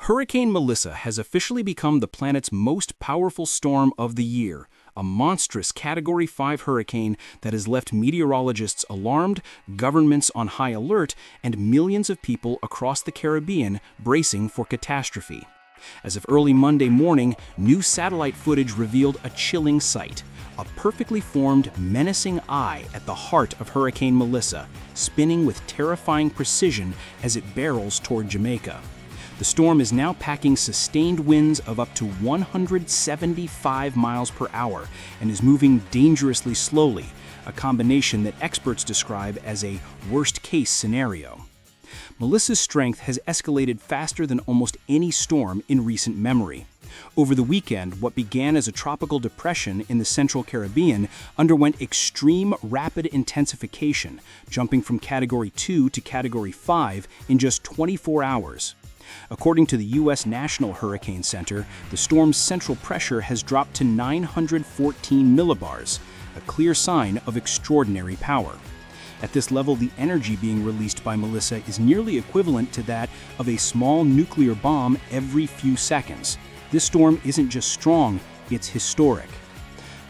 Hurricane Melissa has officially become the planet's most powerful storm of the year, a monstrous Category 5 hurricane that has left meteorologists alarmed, governments on high alert, and millions of people across the Caribbean bracing for catastrophe. As of early Monday morning, new satellite footage revealed a chilling sight: a perfectly formed, menacing eye at the heart of Hurricane Melissa, spinning with terrifying precision as it barrels toward Jamaica. The storm is now packing sustained winds of up to 175 miles per hour and is moving dangerously slowly, a combination that experts describe as a worst-case scenario. Melissa's strength has escalated faster than almost any storm in recent memory. Over the weekend, what began as a tropical depression in the central Caribbean underwent extreme rapid intensification, jumping from Category 2 to Category 5 in just 24 hours. According to the U.S. National Hurricane Center, the storm's central pressure has dropped to 914 millibars, a clear sign of extraordinary power. At this level, the energy being released by Melissa is nearly equivalent to that of a small nuclear bomb every few seconds. This storm isn't just strong, it's historic.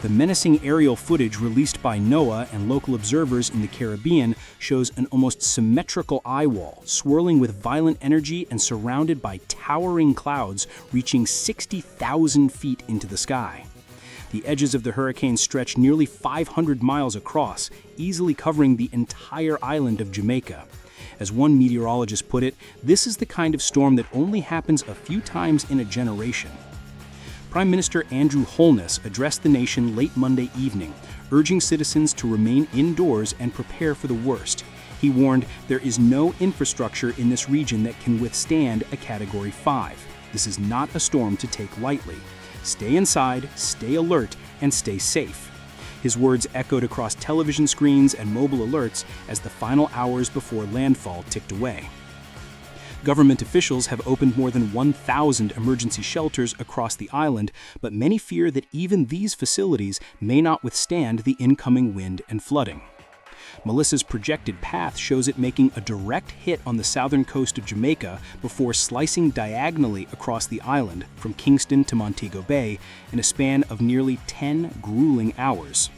The menacing aerial footage released by NOAA and local observers in the Caribbean shows an almost symmetrical eye wall, swirling with violent energy and surrounded by towering clouds reaching 60,000 feet into the sky. The edges of the hurricane stretch nearly 500 miles across, easily covering the entire island of Jamaica. As one meteorologist put it, this is the kind of storm that only happens a few times in a generation. Prime Minister Andrew Holness addressed the nation late Monday evening, urging citizens to remain indoors and prepare for the worst. He warned there is no infrastructure in this region that can withstand a Category 5. This is not a storm to take lightly. Stay inside, stay alert, and stay safe. His words echoed across television screens and mobile alerts as the final hours before landfall ticked away. Government officials have opened more than 1,000 emergency shelters across the island, but many fear that even these facilities may not withstand the incoming wind and flooding. Melissa's projected path shows it making a direct hit on the southern coast of Jamaica before slicing diagonally across the island from Kingston to Montego Bay in a span of nearly 10 grueling hours.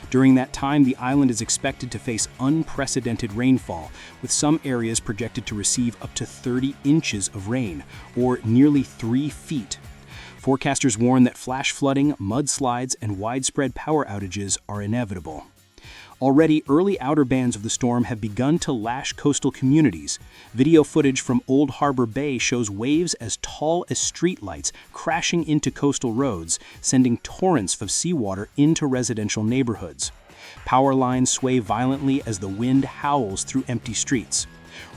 During that time, the island is expected to face unprecedented rainfall, with some areas projected to receive up to 30 inches of rain, or nearly 3 feet. Forecasters warn that flash flooding, mudslides, and widespread power outages are inevitable. Already, early outer bands of the storm have begun to lash coastal communities. Video footage from Old Harbor Bay shows waves as tall as streetlights crashing into coastal roads, sending torrents of seawater into residential neighborhoods. Power lines sway violently as the wind howls through empty streets.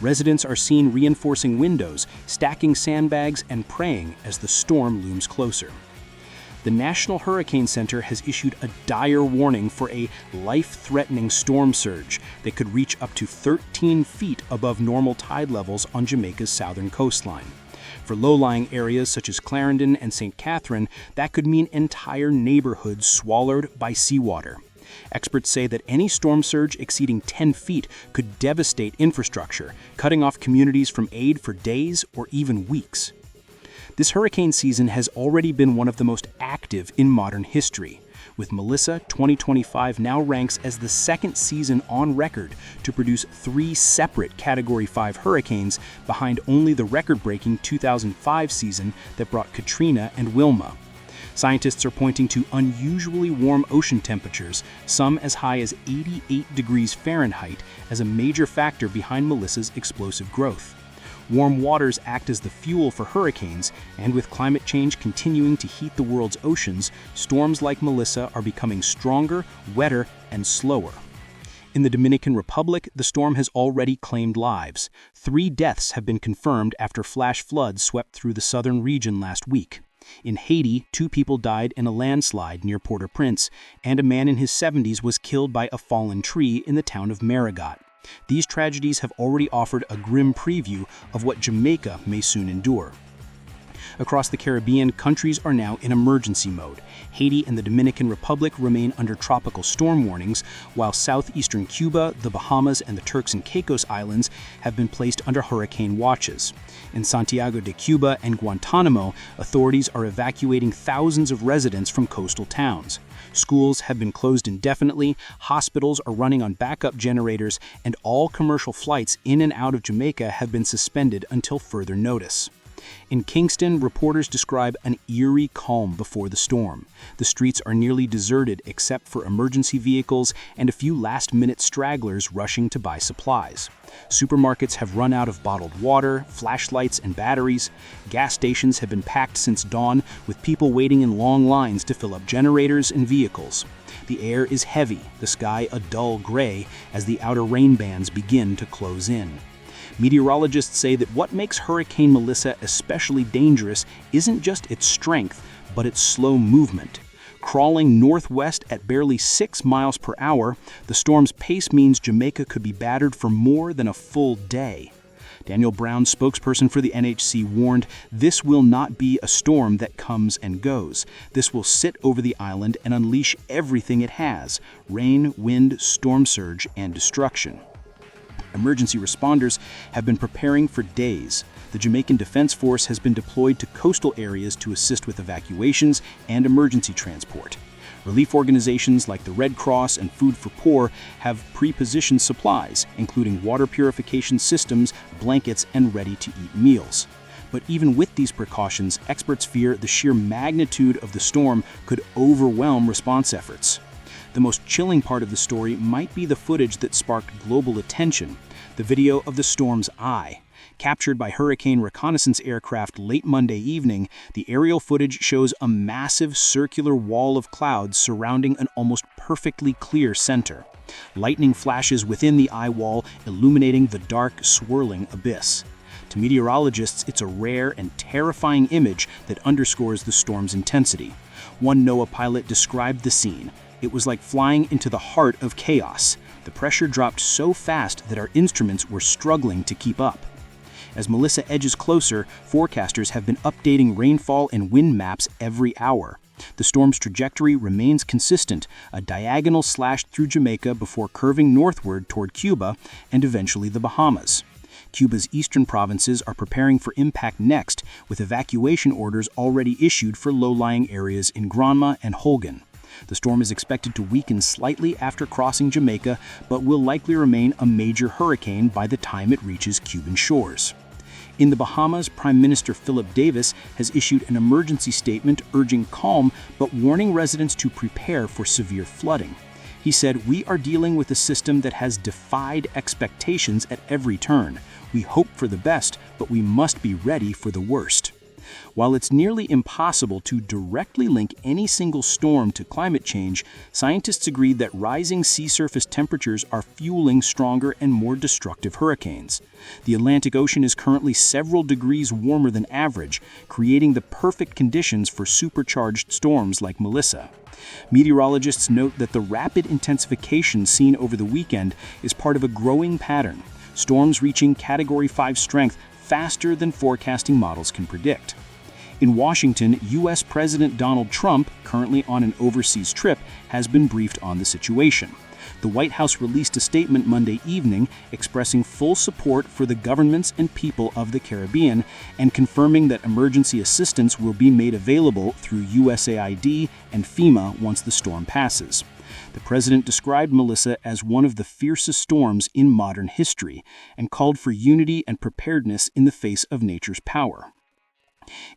Residents are seen reinforcing windows, stacking sandbags, and praying as the storm looms closer. The National Hurricane Center has issued a dire warning for a life-threatening storm surge that could reach up to 13 feet above normal tide levels on Jamaica's southern coastline. For low-lying areas such as Clarendon and St. Catherine, that could mean entire neighborhoods swallowed by seawater. Experts say that any storm surge exceeding 10 feet could devastate infrastructure, cutting off communities from aid for days or even weeks. This hurricane season has already been one of the most active in modern history. With Melissa, 2025 now ranks as the second season on record to produce 3 separate Category 5 hurricanes, behind only the record-breaking 2005 season that brought Katrina and Wilma. Scientists are pointing to unusually warm ocean temperatures, some as high as 88 degrees Fahrenheit, as a major factor behind Melissa's explosive growth. Warm waters act as the fuel for hurricanes, and with climate change continuing to heat the world's oceans, storms like Melissa are becoming stronger, wetter, and slower. In the Dominican Republic, the storm has already claimed lives. 3 deaths have been confirmed after flash floods swept through the southern region last week. In Haiti, 2 people died in a landslide near Port-au-Prince, and a man in his 70s was killed by a fallen tree in the town of Marigot. These tragedies have already offered a grim preview of what Jamaica may soon endure. Across the Caribbean, countries are now in emergency mode. Haiti and the Dominican Republic remain under tropical storm warnings, while southeastern Cuba, the Bahamas, and the Turks and Caicos Islands have been placed under hurricane watches. In Santiago de Cuba and Guantanamo, authorities are evacuating thousands of residents from coastal towns. Schools have been closed indefinitely, hospitals are running on backup generators, and all commercial flights in and out of Jamaica have been suspended until further notice. In Kingston, reporters describe an eerie calm before the storm. The streets are nearly deserted except for emergency vehicles and a few last-minute stragglers rushing to buy supplies. Supermarkets have run out of bottled water, flashlights, and batteries. Gas stations have been packed since dawn, with people waiting in long lines to fill up generators and vehicles. The air is heavy, the sky a dull gray, as the outer rain bands begin to close in. Meteorologists say that what makes Hurricane Melissa especially dangerous isn't just its strength, but its slow movement. Crawling northwest at barely 6 miles per hour, the storm's pace means Jamaica could be battered for more than a full day. Daniel Brown, spokesperson for the NHC, warned, "This will not be a storm that comes and goes. This will sit over the island and unleash everything it has: rain, wind, storm surge, and destruction." Emergency responders have been preparing for days. The Jamaican Defense Force has been deployed to coastal areas to assist with evacuations and emergency transport. Relief organizations like the Red Cross and Food for Poor have pre-positioned supplies, including water purification systems, blankets, and ready-to-eat meals. But even with these precautions, experts fear the sheer magnitude of the storm could overwhelm response efforts. The most chilling part of the story might be the footage that sparked global attention: the video of the storm's eye. Captured by hurricane reconnaissance aircraft late Monday evening, the aerial footage shows a massive circular wall of clouds surrounding an almost perfectly clear center. Lightning flashes within the eye wall, illuminating the dark, swirling abyss. To meteorologists, it's a rare and terrifying image that underscores the storm's intensity. One NOAA pilot described the scene: "It was like flying into the heart of chaos. The pressure dropped so fast that our instruments were struggling to keep up." As Melissa edges closer, forecasters have been updating rainfall and wind maps every hour. The storm's trajectory remains consistent, a diagonal slash through Jamaica before curving northward toward Cuba and eventually the Bahamas. Cuba's eastern provinces are preparing for impact next, with evacuation orders already issued for low-lying areas in Granma and Holguin. The storm is expected to weaken slightly after crossing Jamaica, but will likely remain a major hurricane by the time it reaches Cuban shores. In the Bahamas, Prime Minister Philip Davis has issued an emergency statement urging calm but warning residents to prepare for severe flooding. He said, "We are dealing with a system that has defied expectations at every turn. We hope for the best, but we must be ready for the worst." While it's nearly impossible to directly link any single storm to climate change, scientists agree that rising sea surface temperatures are fueling stronger and more destructive hurricanes. The Atlantic Ocean is currently several degrees warmer than average, creating the perfect conditions for supercharged storms like Melissa. Meteorologists note that the rapid intensification seen over the weekend is part of a growing pattern: storms reaching Category 5 strength faster than forecasting models can predict. In Washington, U.S. President Donald Trump, currently on an overseas trip, has been briefed on the situation. The White House released a statement Monday evening expressing full support for the governments and people of the Caribbean and confirming that emergency assistance will be made available through USAID and FEMA once the storm passes. The president described Melissa as one of the fiercest storms in modern history and called for unity and preparedness in the face of nature's power.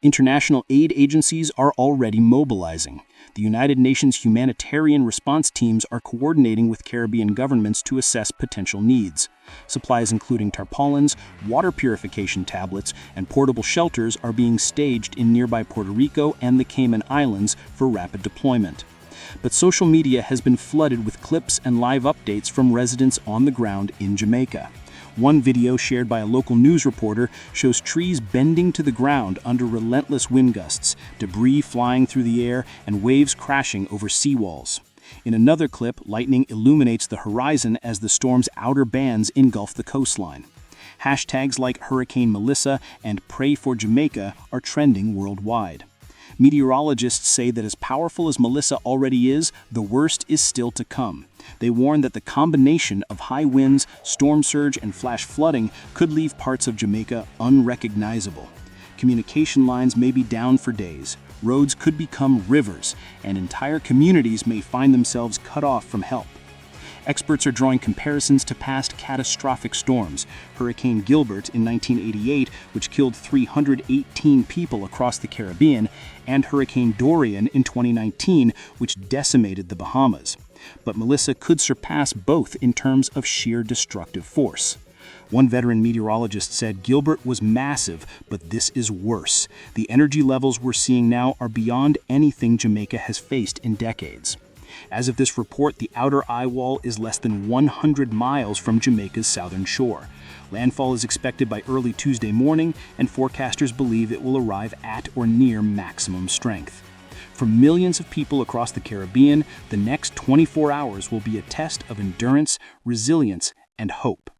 International aid agencies are already mobilizing. The United Nations humanitarian response teams are coordinating with Caribbean governments to assess potential needs. Supplies including tarpaulins, water purification tablets, and portable shelters are being staged in nearby Puerto Rico and the Cayman Islands for rapid deployment. But social media has been flooded with clips and live updates from residents on the ground in Jamaica. One video shared by a local news reporter shows trees bending to the ground under relentless wind gusts, debris flying through the air, and waves crashing over seawalls. In another clip, lightning illuminates the horizon as the storm's outer bands engulf the coastline. Hashtags like Hurricane Melissa and Pray for Jamaica are trending worldwide. Meteorologists say that as powerful as Melissa already is, the worst is still to come. They warn that the combination of high winds, storm surge, and flash flooding could leave parts of Jamaica unrecognizable. Communication lines may be down for days, roads could become rivers, and entire communities may find themselves cut off from help. Experts are drawing comparisons to past catastrophic storms. Hurricane Gilbert in 1988, which killed 318 people across the Caribbean, and Hurricane Dorian in 2019, which decimated the Bahamas. But Melissa could surpass both in terms of sheer destructive force. One veteran meteorologist said Gilbert was massive, but this is worse. The energy levels we're seeing now are beyond anything Jamaica has faced in decades. As of this report, the outer eye wall is less than 100 miles from Jamaica's southern shore. Landfall is expected by early Tuesday morning, and forecasters believe it will arrive at or near maximum strength. For millions of people across the Caribbean, the next 24 hours will be a test of endurance, resilience, and hope.